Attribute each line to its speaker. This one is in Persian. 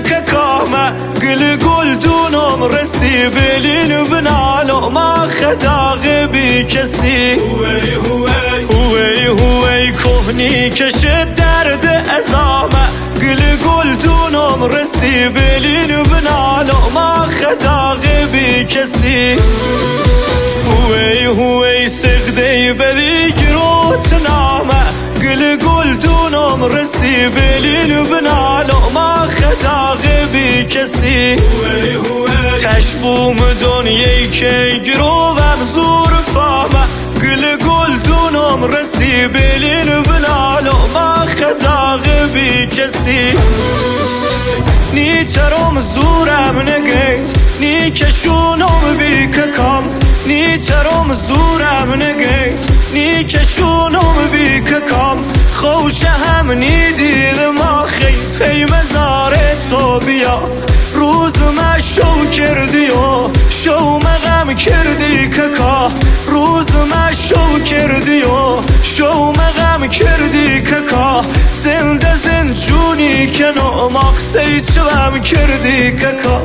Speaker 1: ككامة قل دونم رسي بلين بنالو ما خدا غبي كسي هوي كهني كشد درد أزامة قل دونم رسي بلين بنالو ما خدا غبي كسي هوي سغدي بذكرو تنامة قل دونم رسي بلين بنالو ما خدا غبي كسي تشبوم دنياي كي قروبم زور فامة قل دونم رسي بلين بنالو ما خدا غبي كسي نيترم زورم نگيت ني كشونم بككام نيترم زورم نگيت ني كشونم بككام خوش هم نيديد ما خي في مزار صوبيا روز ما شو كرديو شو مغم كردي ككا روز ما شو كرديو شو مغم كردي ككا زنده زنجوني كنو مقسي چوام كردي ككا